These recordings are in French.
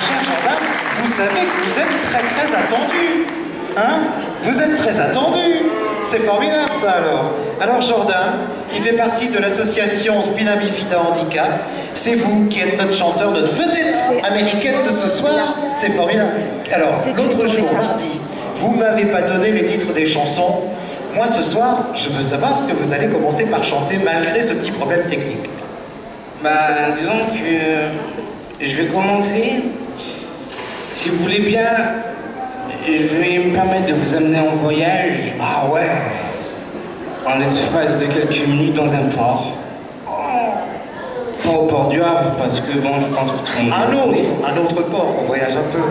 cher Jordan, vous savez que vous êtes très attendu. Hein? Vous êtes très attendu. C'est formidable ça alors. Alors Jordan, qui fait partie de l'association Spina Bifida Handicap, c'est vous qui êtes notre chanteur, notre vedette américaine de ce soir. C'est formidable. Alors, l'autre jour, mardi, vous m'avez pas donné les titres des chansons. Moi ce soir, je veux savoir ce que vous allez commencer par chanter malgré ce petit problème technique. Bah, disons que je vais commencer. Si vous voulez bien, je vais me permettre de vous amener en voyage. Ah ouais. En l'espace de quelques minutes dans un port. Pas au port du Havre, parce que bon, je pense que tout le monde... Un autre port, on voyage un peu.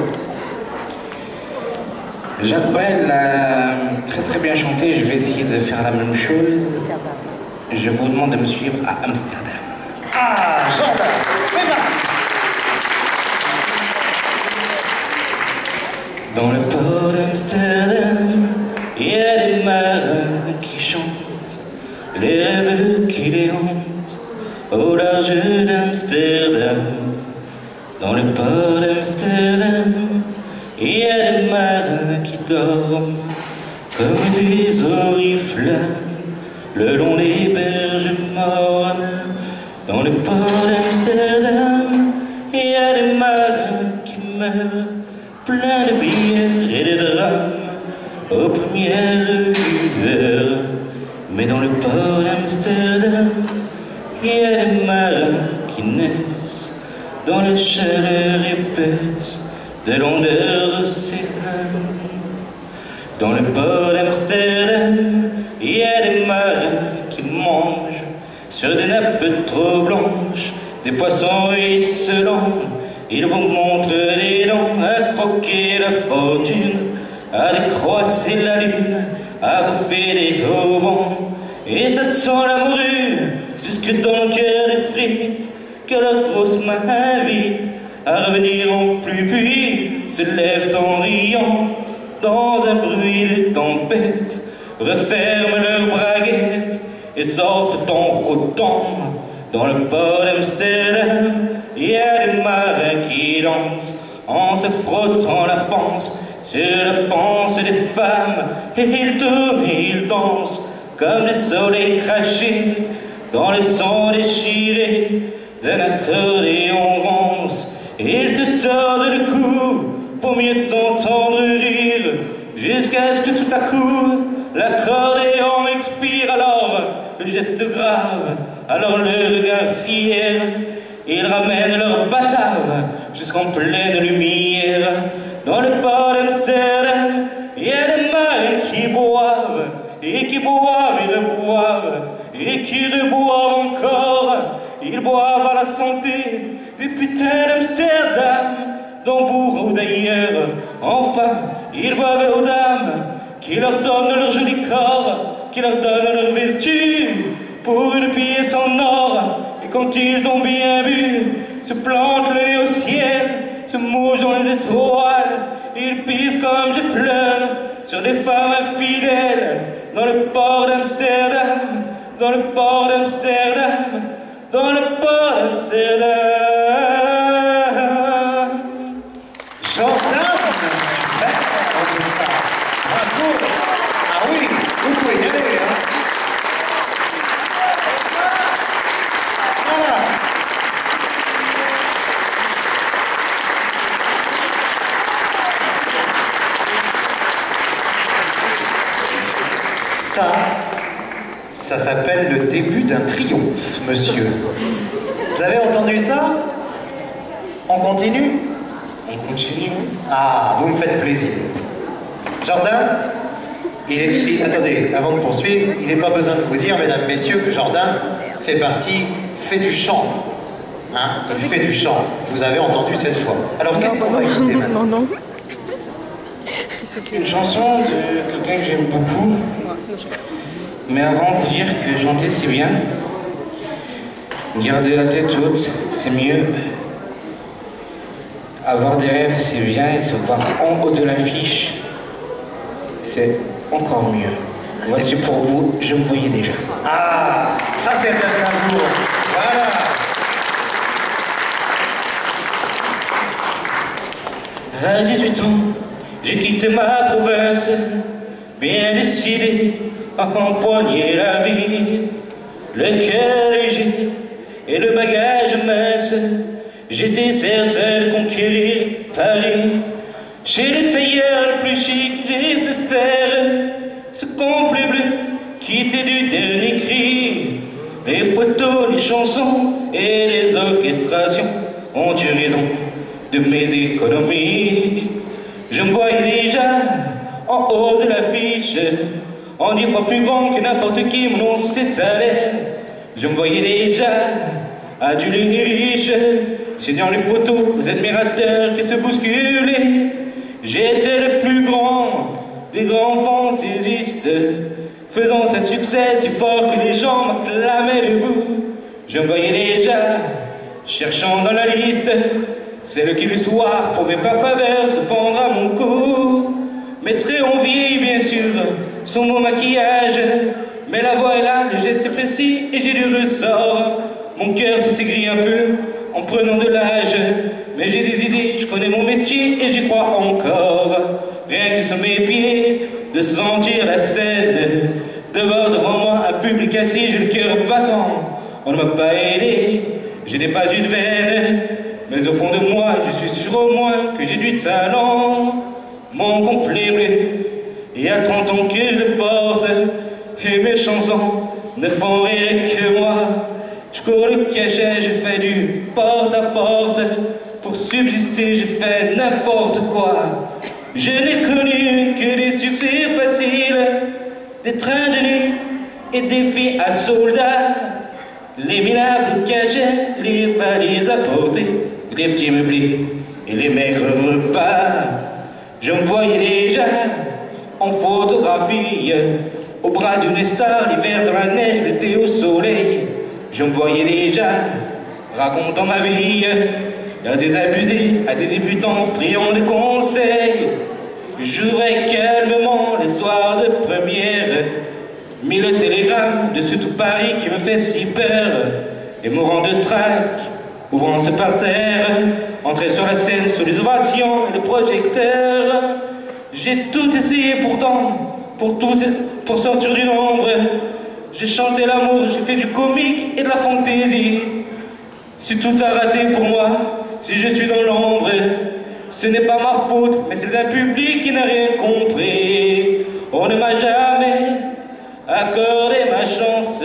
Jacques Brel a très bien chanté, je vais essayer de faire la même chose. Je vous demande de me suivre à Amsterdam. Ah, Jordan, c'est parti. Dans le port d'Amsterdam, il y a des marins qui chantent les rêves qui les hantent au large d'Amsterdam. Dans le port d'Amsterdam, il y a des marins qui dorment comme des oriflammes le long des berges mornes. Dans le port d'Amsterdam, il y a des marins qui meurent plein de bières et de drames aux premières lueurs. Mais dans le port d'Amsterdam, il y a des marins qui naissent dans la chaleur épaisse de l'ondeur océane. Dans le port d'Amsterdam, il y a des marins qui mangent sur des nappes trop blanches des poissons ruisselants. Ils vous montrent des dents à croquer la fortune, à décroisser la lune, à bouffer des haubans. Et ça sent la morue jusque dans le cœur des frites que leur grosse main invite à revenir en pluie, puis se lèvent en riant dans un bruit de tempête, referment leurs braguettes et sortent en rôdant. Dans le port d'Amsterdam, il y a des marins qui dansent en se frottant la panse sur la panse des femmes, et ils tournent et ils dansent comme des soleils crachés dans le sang déchiré d'un accordéon rance. Et ils se tordent le cou pour mieux s'entendre rire, jusqu'à ce que tout à coup l'accordéon expire. Alors le geste grave, alors le regard fier, ils ramènent leur batave jusqu'en pleine lumière. Dans le port d'Amsterdam, il y a des marins qui boivent, et qui boivent et reboivent, et qui reboivent encore. Ils boivent à la santé des putains d'Amsterdam, d'Hambourg ou d'ailleurs. Enfin, ils boivent aux dames qui leur donnent leur joli corps, qui leur donnent leur vertu pour une pièce en or. Et quand ils ont bien bu, se plantent le nez au ciel, se mouchent dans les étoiles. Ils pissent comme je pleure sur des femmes infidèles. Dans le port d'Amsterdam, dans le port d'Amsterdam, dans le port d'Amsterdam. Jordan, super, on fait ça. Bravo. Ah oui, vous pouvez y aller, hein. Voilà. Ça s'appelle le début d'un triomphe, monsieur. Vous avez entendu ça? On continue? On continue. Ah, vous me faites plaisir. Jordan, attendez, avant de poursuivre, il n'est pas besoin de vous dire, mesdames, messieurs, que Jordan fait du chant. Hein? Il fait du chant. Vous avez entendu cette fois. Alors, qu'est-ce qu'on va écouter maintenant? Non. Une chanson de quelqu'un que j'aime beaucoup. Mais avant de vous dire que chanter c'est bien, garder la tête haute c'est mieux. Avoir des rêves c'est bien, et se voir en haut de l'affiche c'est encore mieux. Voici pour vous, je me voyais déjà. Ah, ça c'est Aznavour. Voilà. À 18 ans, j'ai quitté ma province, bien décidé à empoigner la vie. Le cœur léger et le bagage mince, j'étais certain de conquérir Paris. Chez le tailleur le plus chic, j'ai fait faire ce complet bleu qui était du dernier cri. Les photos, les chansons et les orchestrations ont eu raison de mes économies. Je me voyais déjà en haut de l'affiche, en 10 fois plus grand que n'importe qui, mon nom s'étalait. Je me voyais déjà adulé et riche, signant les photos aux admirateurs qui se bousculaient. J'étais le plus grand des grands fantaisistes, faisant un succès si fort que les gens m'acclamaient debout. Je me voyais déjà cherchant dans la liste celle qui le soir pouvait par faveur se pendre à mon cou. Mes traits ont vieilli bien sûr, sous mon maquillage, mais la voix est là, le geste est précis et j'ai du ressort. Mon cœur s'est aigri un peu en prenant de l'âge, mais j'ai des idées, je connais mon métier et j'y crois encore. Rien que sur mes pieds, de sentir la scène, de voir devant moi un public assis, j'ai le cœur battant. On ne m'a pas aidé, je n'ai pas eu de veine, mais au fond de moi, je suis sûr au moins que j'ai du talent. Mon complet bleu, il y a 30 ans que je le porte, et mes chansons ne font rire que moi. Je cours le cachet, je fais du porte-à-porte, pour subsister, je fais n'importe quoi. Je n'ai connu que des succès faciles, des trains de nuit et des filles à soldats, les minables cachets, les valises à porter, les petits meublés et les maigres repas. Je me voyais déjà en photographie, au bras d'une star, l'hiver dans la neige, l'été au soleil. Je me voyais déjà racontant ma vie à des abusés, à des débutants friands de conseils. J'ouvrais calmement les soirs de première, mis le télégramme de ce tout Paris qui me fait si peur, et mourant de trac, ouvrant ce parterre, entrer sur la scène sous les ovations et le projecteur. J'ai tout essayé pourtant, pour sortir du nombre. J'ai chanté l'amour, j'ai fait du comique et de la fantaisie. Si tout a raté pour moi, si je suis dans l'ombre, ce n'est pas ma faute, mais c'est d'un public qui n'a rien compris. On ne m'a jamais accordé ma chance.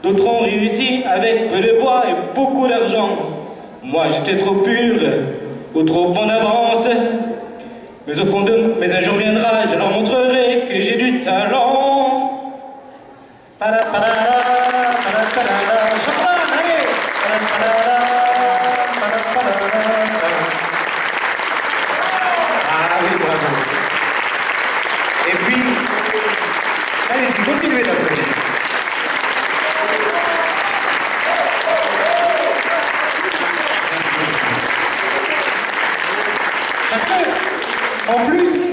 D'autres ont réussi avec peu de voix et beaucoup d'argent. Moi j'étais trop pur, ou trop en avance. Mais au fond mais un jour viendra, je leur montrerai que j'ai du talent. Ah oui, bravo. Et puis, allez-y, continuez d'applaudir. Parce que, en plus,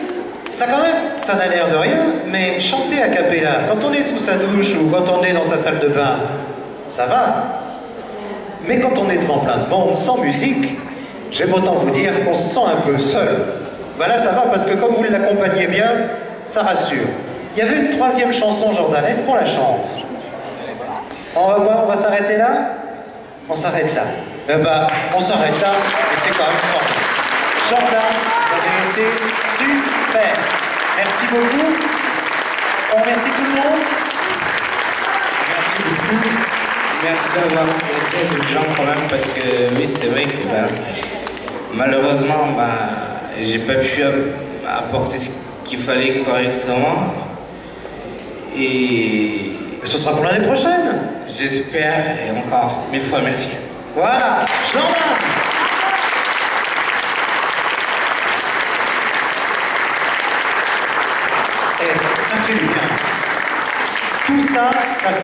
ça quand même, ça n'a l'air de rien, mais chanter a cappella, quand on est sous sa douche ou quand on est dans sa salle de bain, ça va. Mais quand on est devant plein de monde, sans musique, j'aime autant vous dire qu'on se sent un peu seul. Ben là, ça va, parce que comme vous l'accompagnez bien, ça rassure. Il y avait une troisième chanson, Jordan, est-ce qu'on la chante? On va voir, on va s'arrêter là? On s'arrête là. Eh ben, on s'arrête là, et c'est quand même fort. Jordan, vous avez été super. Merci beaucoup. On remercie tout le monde. Merci beaucoup. Merci d'avoir été de gens quand même, parce que oui, c'est vrai que malheureusement, j'ai pas pu apporter ce qu'il fallait correctement. Et ce sera pour l'année prochaine. J'espère, et encore 1000 fois merci. Voilà, Jordan. Et ça fait du bien. Tout ça, ça fait